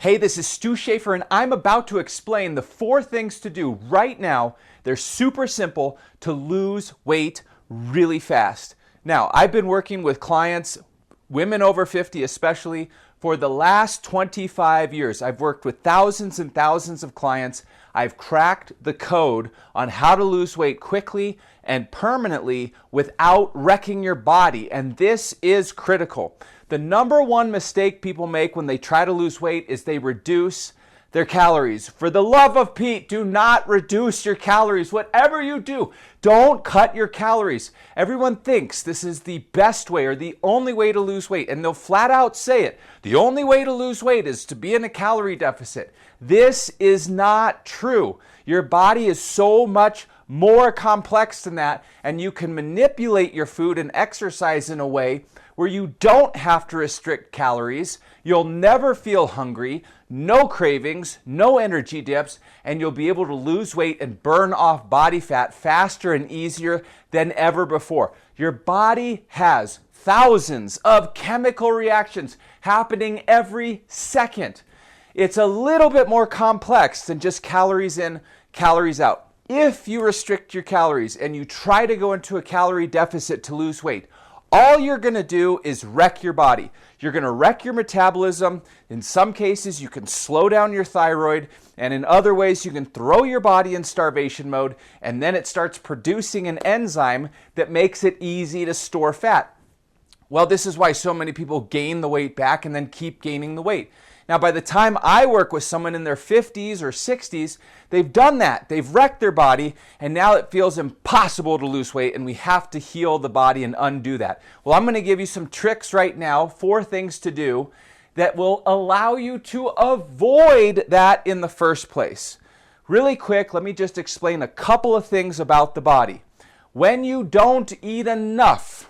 Hey, this is Stu Schaefer, and I'm about to explain the 4 things to do right now. They're super simple to lose weight really fast. Now, I've been working with clients, women over 50 especially, for the last 25 years. I've worked with thousands and thousands of clients. I've cracked the code on how to lose weight quickly and permanently without wrecking your body, and this is critical. The number one mistake people make when they try to lose weight is they reduce their calories. For the love of Pete, do not reduce your calories. Whatever you do, don't cut your calories. Everyone thinks this is the best way or the only way to lose weight, and they'll flat out say it. The only way to lose weight is to be in a calorie deficit. This is not true. Your body is so much more complex than that, and you can manipulate your food and exercise in a way where you don't have to restrict calories. You'll never feel hungry, no cravings, no energy dips, and you'll be able to lose weight and burn off body fat faster and easier than ever before. Your body has thousands of chemical reactions happening every second. It's a little bit more complex than just calories in, calories out. If you restrict your calories and you try to go into a calorie deficit to lose weight, all you're going to do is wreck your body. You're going to wreck your metabolism. In some cases, you can slow down your thyroid, and in other ways, you can throw your body in starvation mode, and then it starts producing an enzyme that makes it easy to store fat. Well, this is why so many people gain the weight back and then keep gaining the weight. Now, by the time I work with someone in their 50s or 60s, they've done that. They've wrecked their body, and now it feels impossible to lose weight, and we have to heal the body and undo that. Well, I'm going to give you some tricks right now, 4 things to do that will allow you to avoid that in the first place. Really quick, let me just explain a couple of things about the body. When you don't eat enough,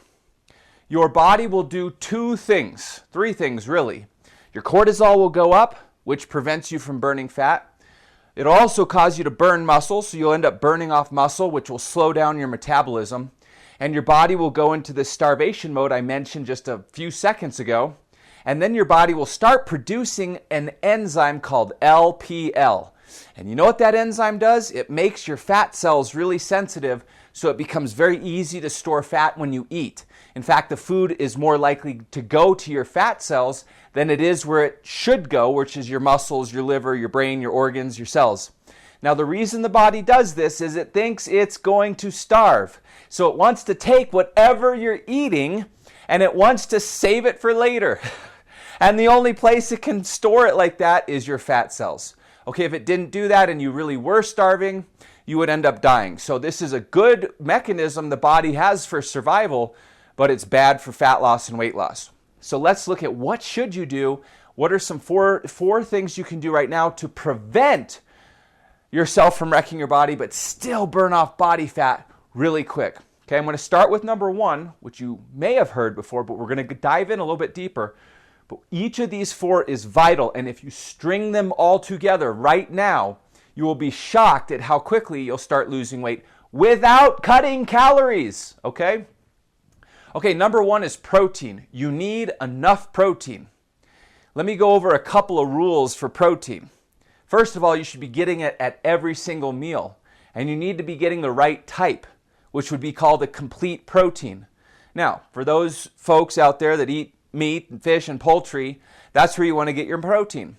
your body will do 2 things, 3 things really. Your cortisol will go up, which prevents you from burning fat. It'll also cause you to burn muscle, so you'll end up burning off muscle, which will slow down your metabolism. And your body will go into this starvation mode I mentioned just a few seconds ago. And then your body will start producing an enzyme called LPL. And you know what that enzyme does? It makes your fat cells really sensitive, so it becomes very easy to store fat when you eat. In fact, the food is more likely to go to your fat cells than it is where it should go, which is your muscles, your liver, your brain, your organs, your cells. Now, the reason the body does this is it thinks it's going to starve. So it wants to take whatever you're eating and it wants to save it for later. And the only place it can store it like that is your fat cells. Okay, if it didn't do that and you really were starving, you would end up dying. So this is a good mechanism the body has for survival, but it's bad for fat loss and weight loss. So let's look at what should you do. What are some four things you can do right now to prevent yourself from wrecking your body, but still burn off body fat really quick. Okay, I'm going to start with number 1, which you may have heard before, but we're going to dive in a little bit deeper. But each of these 4 is vital, and if you string them all together right now, you will be shocked at how quickly you'll start losing weight without cutting calories, okay? Okay, number 1 is protein. You need enough protein. Let me go over a couple of rules for protein. First of all, you should be getting it at every single meal, and you need to be getting the right type, which would be called a complete protein. Now, for those folks out there that eat meat and fish and poultry, that's where you want to get your protein.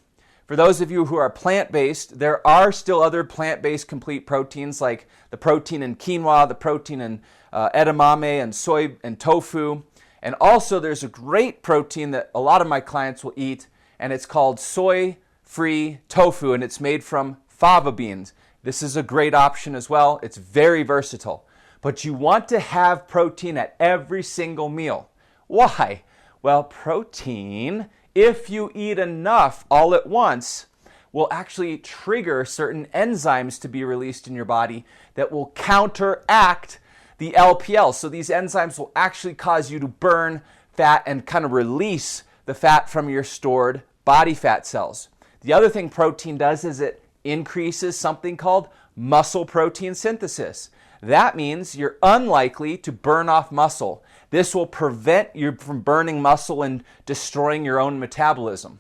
For those of you who are plant-based, there are still other plant-based complete proteins like the protein in quinoa, the protein in edamame and soy and tofu. And also there's a great protein that a lot of my clients will eat, and it's called soy-free tofu, and it's made from fava beans. This is a great option as well. It's very versatile. But you want to have protein at every single meal. Why? Well, protein, if you eat enough all at once, will actually trigger certain enzymes to be released in your body that will counteract the LPL. So these enzymes will actually cause you to burn fat and kind of release the fat from your stored body fat cells. The other thing protein does is it increases something called muscle protein synthesis. That means you're unlikely to burn off muscle. This will prevent you from burning muscle and destroying your own metabolism.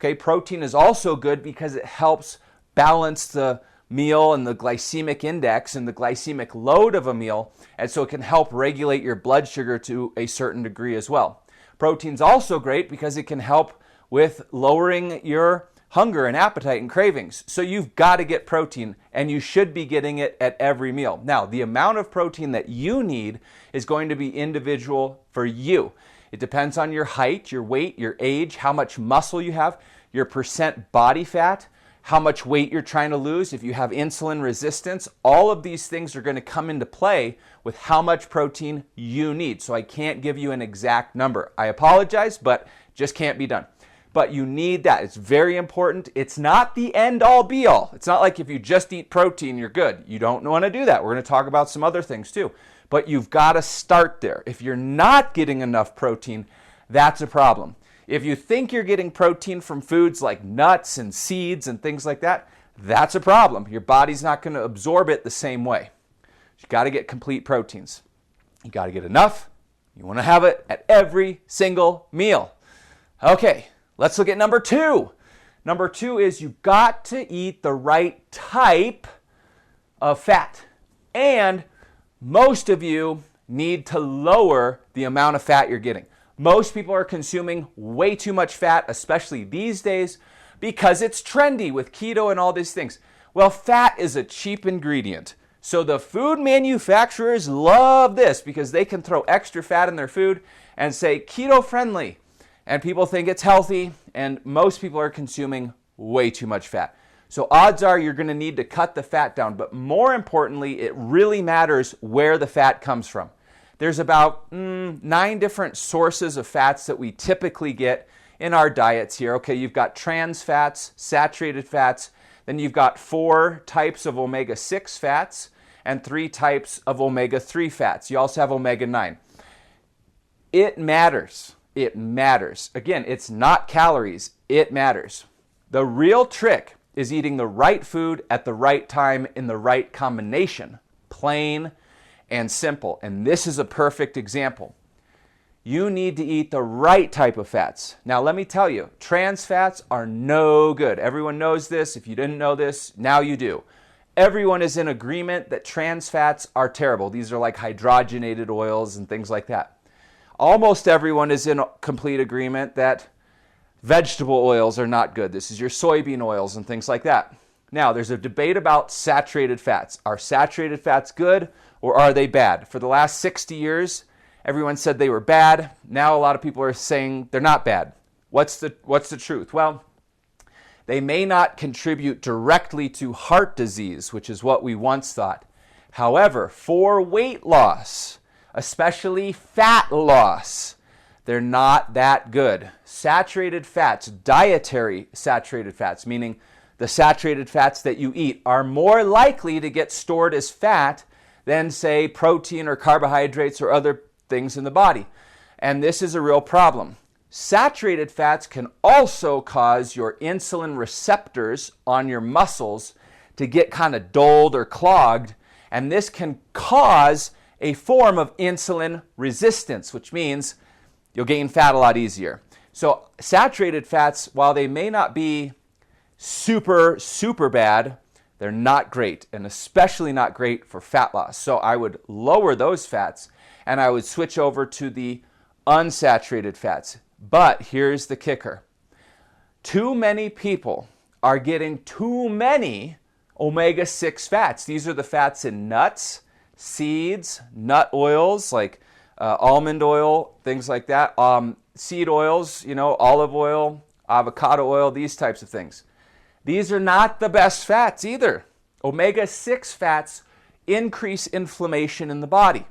Okay, protein is also good because it helps balance the meal and the glycemic index and the glycemic load of a meal, and so it can help regulate your blood sugar to a certain degree as well. Protein's also great because it can help with lowering your hunger and appetite and cravings. So you've got to get protein, and you should be getting it at every meal. Now, the amount of protein that you need is going to be individual for you. It depends on your height, your weight, your age, how much muscle you have, your percent body fat, how much weight you're trying to lose, if you have insulin resistance. All of these things are going to come into play with how much protein you need. So I can't give you an exact number. I apologize, but just can't be done. But you need that. It's very important. It's not the end all be all. It's not like if you just eat protein, you're good. You don't want to do that. We're going to talk about some other things too. But you've got to start there. If you're not getting enough protein, that's a problem. If you think you're getting protein from foods like nuts and seeds and things like that, that's a problem. Your body's not going to absorb it the same way. You've got to get complete proteins. You got to get enough. You want to have it at every single meal. Okay. Let's look at number 2. Number 2 is you've got to eat the right type of fat. And most of you need to lower the amount of fat you're getting. Most people are consuming way too much fat, especially these days, because it's trendy with keto and all these things. Well, fat is a cheap ingredient. So the food manufacturers love this because they can throw extra fat in their food and say keto friendly. And people think it's healthy, and most people are consuming way too much fat. So odds are you're going to need to cut the fat down. But more importantly, it really matters where the fat comes from. There's about 9 different sources of fats that we typically get in our diets here. Okay, you've got trans fats, saturated fats, then you've got 4 types of omega-6 fats, and 3 types of omega-3 fats. You also have omega-9. It matters. It matters. Again, it's not calories. It matters. The real trick is eating the right food at the right time in the right combination. Plain and simple. And this is a perfect example. You need to eat the right type of fats. Now, let me tell you, trans fats are no good. Everyone knows this. If you didn't know this, now you do. Everyone is in agreement that trans fats are terrible. These are like hydrogenated oils and things like that. Almost everyone is in complete agreement that vegetable oils are not good. This is your soybean oils and things like that. Now, there's a debate about saturated fats. Are saturated fats good or are they bad? For the last 60 years, everyone said they were bad. Now a lot of people are saying they're not bad. What's the truth? Well, they may not contribute directly to heart disease, which is what we once thought. However, for weight loss, especially fat loss, they're not that good. Saturated fats, dietary saturated fats, meaning the saturated fats that you eat, are more likely to get stored as fat than, say, protein or carbohydrates or other things in the body. And this is a real problem. Saturated fats can also cause your insulin receptors on your muscles to get kind of dulled or clogged, and this can cause a form of insulin resistance, which means you'll gain fat a lot easier. So saturated fats, while they may not be super bad, they're not great, and especially not great for fat loss. So I would lower those fats, and I would switch over to the unsaturated fats. But here's the kicker. Too many people are getting too many omega-6 fats. These are the fats in nuts, seeds, nut oils like almond oil, things like that, seed oils, olive oil, avocado oil, these types of things. These are not the best fats either. Omega-6 fats increase inflammation in the body.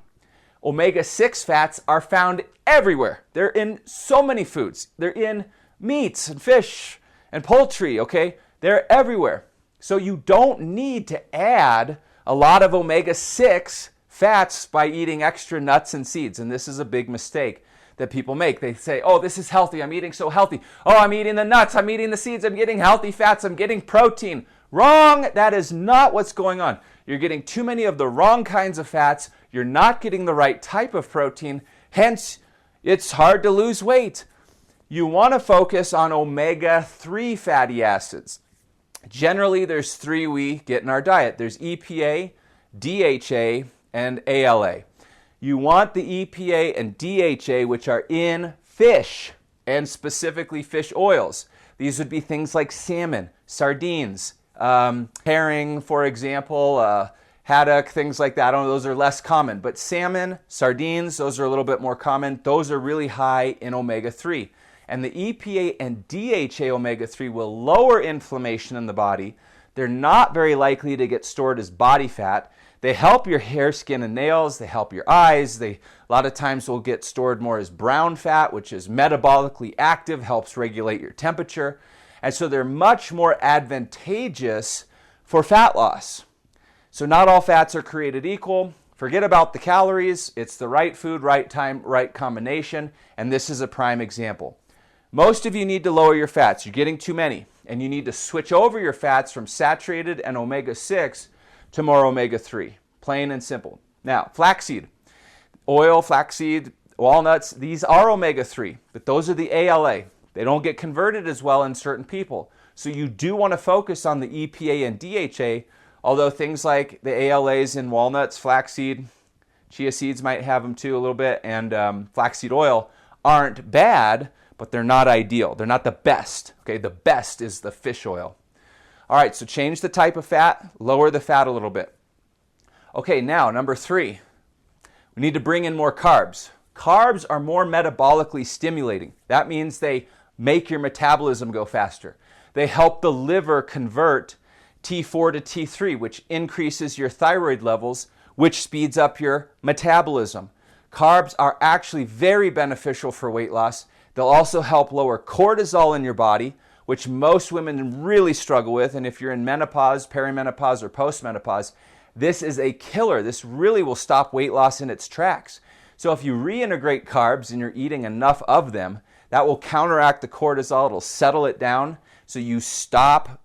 Omega-6 fats are found everywhere. They're in so many foods. They're in meats and fish and poultry, okay? They're everywhere. So you don't need to add a lot of omega-6 fats by eating extra nuts and seeds. And this is a big mistake that people make. They say, oh, this is healthy. I'm eating so healthy. Oh, I'm eating the nuts. I'm eating the seeds. I'm getting healthy fats. I'm getting protein. Wrong. That is not what's going on. You're getting too many of the wrong kinds of fats. You're not getting the right type of protein. Hence, it's hard to lose weight. You want to focus on omega-3 fatty acids. Generally, there's three we get in our diet. There's EPA, DHA, and ALA. You want the EPA and DHA, which are in fish, and specifically fish oils. These would be things like salmon, sardines, herring, for example, haddock, things like that. I don't know, those are less common. But salmon, sardines, those are a little bit more common. Those are really high in omega-3. And the EPA and DHA omega-3 will lower inflammation in the body. They're not very likely to get stored as body fat. They help your hair, skin, and nails. They help your eyes. They a lot of times will get stored more as brown fat, which is metabolically active, helps regulate your temperature. And so they're much more advantageous for fat loss. So not all fats are created equal. Forget about the calories. It's the right food, right time, right combination. And this is a prime example. Most of you need to lower your fats. You're getting too many. And you need to switch over your fats from saturated and omega-6 to more omega-3. Plain and simple. Now, flaxseed. Oil, flaxseed, walnuts, these are omega-3, but those are the ALA. They don't get converted as well in certain people. So you do want to focus on the EPA and DHA, although things like the ALAs in walnuts, flaxseed, chia seeds might have them too a little bit, and flaxseed oil aren't bad, but they're not ideal. They're not the best. Okay, the best is the fish oil. All right, so change the type of fat, lower the fat a little bit. Okay, now number 3, we need to bring in more carbs. Carbs are more metabolically stimulating. That means they make your metabolism go faster. They help the liver convert T4 to T3, which increases your thyroid levels, which speeds up your metabolism. Carbs are actually very beneficial for weight loss. They'll also help lower cortisol in your body, which most women really struggle with. And if you're in menopause, perimenopause, or postmenopause, this is a killer. This really will stop weight loss in its tracks. So if you reintegrate carbs and you're eating enough of them, that will counteract the cortisol. It'll settle it down. So you stop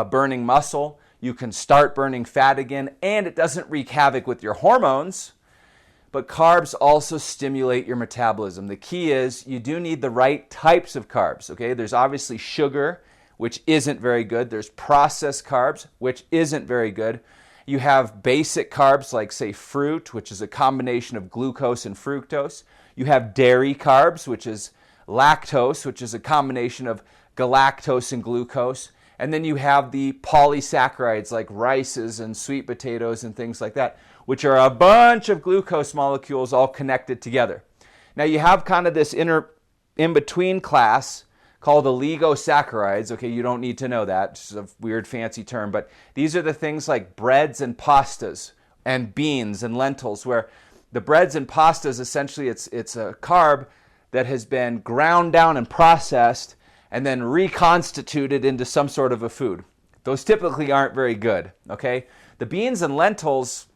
burning muscle. You can start burning fat again, and it doesn't wreak havoc with your hormones. But carbs also stimulate your metabolism. The key is you do need the right types of carbs, okay? There's obviously sugar, which isn't very good. There's processed carbs, which isn't very good. You have basic carbs like, say, fruit, which is a combination of glucose and fructose. You have dairy carbs, which is lactose, which is a combination of galactose and glucose. And then you have the polysaccharides like rices and sweet potatoes and things like that, which are a bunch of glucose molecules all connected together. Now you have kind of this in-between class called oligosaccharides. Okay, you don't need to know that. It's a weird fancy term, but these are the things like breads and pastas and beans and lentils, where the breads and pastas, essentially it's a carb that has been ground down and processed and then reconstituted into some sort of a food. Those typically aren't very good, okay? The beans and lentils,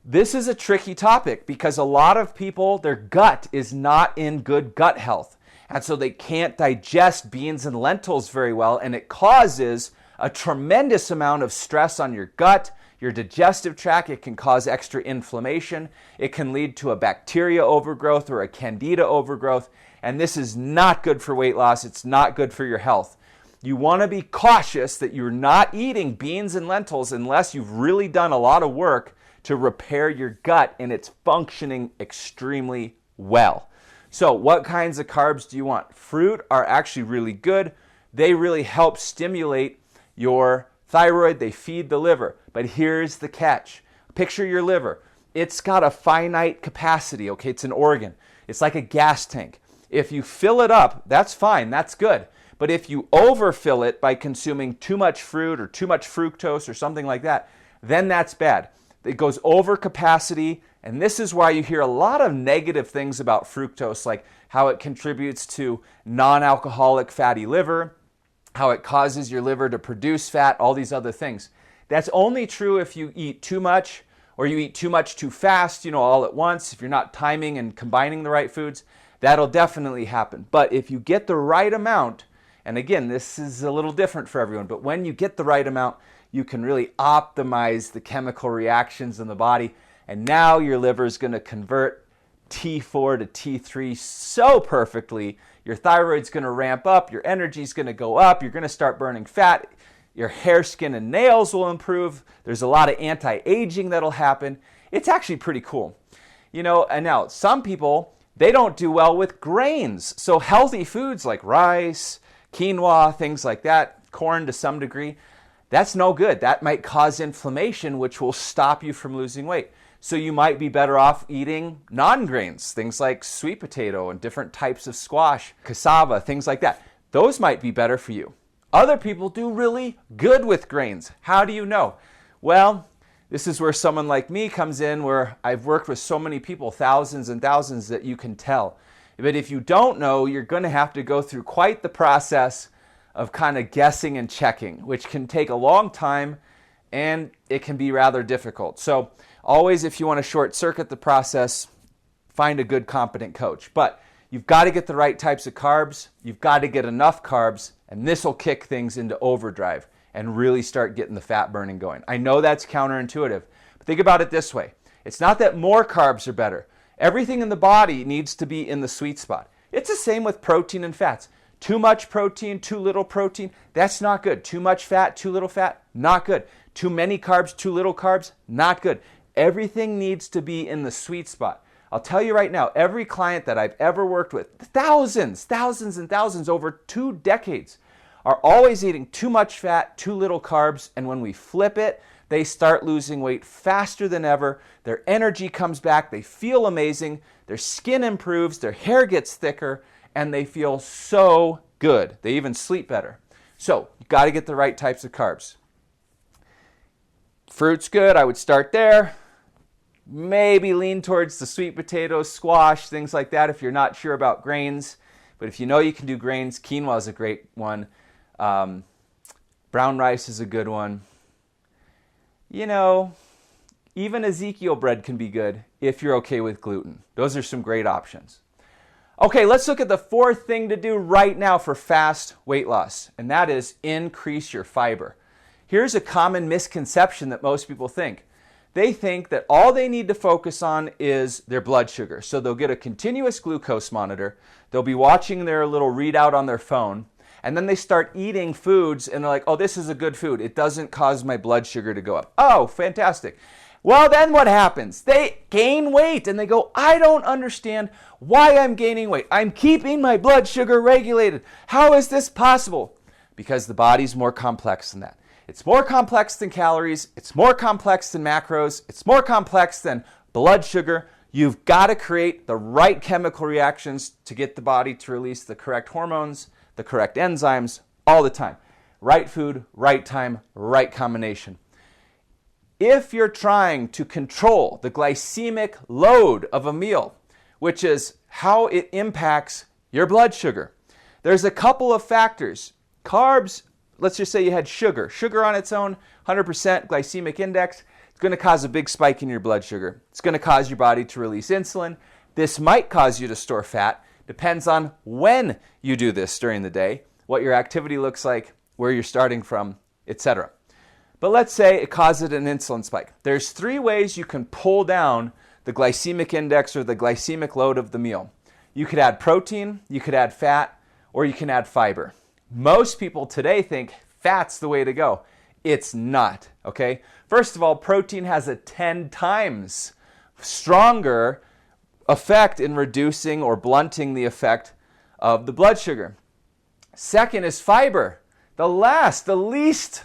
this is a tricky topic because a lot of people, their gut is not in good gut health. And so they can't digest beans and lentils very well, and it causes a tremendous amount of stress on your gut, your digestive tract. It can cause extra inflammation. It can lead to a bacteria overgrowth or a candida overgrowth. And this is not good for weight loss. It's not good for your health. You want to be cautious that you're not eating beans and lentils unless you've really done a lot of work to repair your gut and it's functioning extremely well. So what kinds of carbs do you want? Fruit are actually really good. They really help stimulate your thyroid. They feed the liver. But here's the catch. Picture your liver. It's got a finite capacity, okay? It's an organ. It's like a gas tank. If you fill it up, that's fine, that's good. But if you overfill it by consuming too much fruit or too much fructose or something like that, then that's bad. It goes over capacity, and this is why you hear a lot of negative things about fructose, like how it contributes to non-alcoholic fatty liver, how it causes your liver to produce fat, all these other things. That's only true if you eat too much or you eat too much too fast, all at once. If you're not timing and combining the right foods, that'll definitely happen. But if you get the right amount, and again, this is a little different for everyone, but when you get the right amount, you can really optimize the chemical reactions in the body, and now your liver is going to convert T4 to T3 so perfectly. Your thyroid's going to ramp up, your energy's going to go up, you're going to start burning fat, your hair, skin, and nails will improve. There's a lot of anti-aging that'll happen. It's actually pretty cool. You know, and now some people, they don't do well with grains. So healthy foods like rice, quinoa, things like that, corn to some degree, that's no good. That might cause inflammation, which will stop you from losing weight. So you might be better off eating non-grains, things like sweet potato and different types of squash, cassava, things like that. Those might be better for you. Other people do really good with grains. How do you know? Well, this is where someone like me comes in, where I've worked with so many people, thousands and thousands, that you can tell. But if you don't know, you're going to have to go through quite the process of kind of guessing and checking, which can take a long time and it can be rather difficult. So always, if you want to short circuit the process, find a good, competent coach. But you've got to get the right types of carbs. You've got to get enough carbs, and this will kick things into overdrive and really start getting the fat burning going. I know that's counterintuitive, but think about it this way. It's not that more carbs are better. Everything in the body needs to be in the sweet spot. It's the same with protein and fats. Too much protein, too little protein, that's not good. Too much fat, too little fat, not good. Too many carbs, too little carbs, not good. Everything needs to be in the sweet spot. I'll tell you right now, every client that I've ever worked with, thousands and thousands over 2 decades, are always eating too much fat, too little carbs, and when we flip it, they start losing weight faster than ever. Their energy comes back, they feel amazing, their skin improves, their hair gets thicker, and they feel so good. They even sleep better. So, you've got to get the right types of carbs. Fruit's good, I would start there. Maybe lean towards the sweet potatoes, squash, things like that if you're not sure about grains. But if you know you can do grains, quinoa is a great one. Brown rice is a good one. You know, even Ezekiel bread can be good if you're okay with gluten. Those are some great options. Okay, let's look at the fourth thing to do right now for fast weight loss, and that is increase your fiber. Here's a common misconception that most people think. They think that all they need to focus on is their blood sugar. So they'll get a continuous glucose monitor, they'll be watching their little readout on their phone, and then they start eating foods and they're like, oh, this is a good food. It doesn't cause my blood sugar to go up. Oh, fantastic. Well, then what happens? They gain weight and they go, I don't understand why I'm gaining weight. I'm keeping my blood sugar regulated. How is this possible? Because the body's more complex than that. It's more complex than calories. It's more complex than macros. It's more complex than blood sugar. You've got to create the right chemical reactions to get the body to release the correct hormones, the correct enzymes, all the time. Right food, right time, right combination. If you're trying to control the glycemic load of a meal, which is how it impacts your blood sugar, there's a couple of factors. Carbs, let's just say you had sugar. Sugar on its own, 100% glycemic index, it's going to cause a big spike in your blood sugar. It's going to cause your body to release insulin. This might cause you to store fat. Depends on when you do this during the day, what your activity looks like, where you're starting from, etc. But let's say it causes an insulin spike. There's 3 ways you can pull down the glycemic index or the glycemic load of the meal. You could add protein, you could add fat, or you can add fiber. Most people today think fat's the way to go. It's not, okay? First of all, protein has a 10 times stronger effect in reducing or blunting the effect of the blood sugar. Second is fiber. The least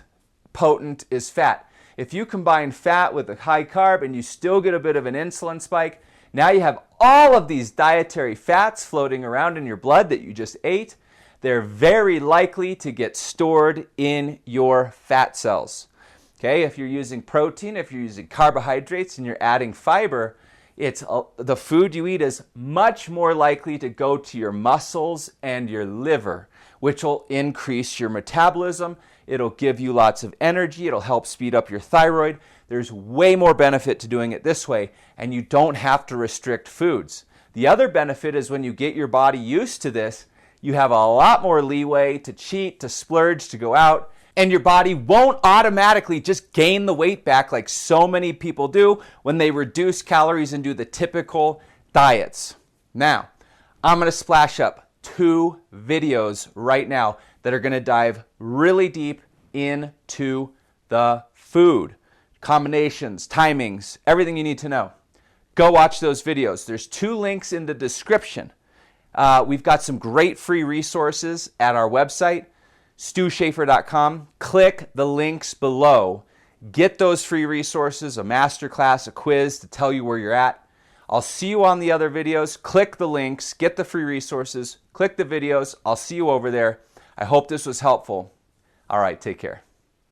potent is fat. If you combine fat with a high carb and you still get a bit of an insulin spike, now you have all of these dietary fats floating around in your blood that you just ate. They're very likely to get stored in your fat cells. Okay, if you're using protein, if you're using carbohydrates and you're adding fiber, the food you eat is much more likely to go to your muscles and your liver, which will increase your metabolism. It'll give you lots of energy. It'll help speed up your thyroid. There's way more benefit to doing it this way, and you don't have to restrict foods. The other benefit is when you get your body used to this, you have a lot more leeway to cheat, to splurge, to go out, and your body won't automatically just gain the weight back like so many people do when they reduce calories and do the typical diets. Now, I'm going to splash up 2 videos right now that are going to dive really deep into the food, combinations, timings, everything you need to know. Go watch those videos. There's 2 links in the description. We've got some great free resources at our website, stewschaefer.com. Click the links below. Get those free resources, a masterclass, a quiz to tell you where you're at. I'll see you on the other videos. Click the links, get the free resources, click the videos. I'll see you over there. I hope this was helpful. All right, take care.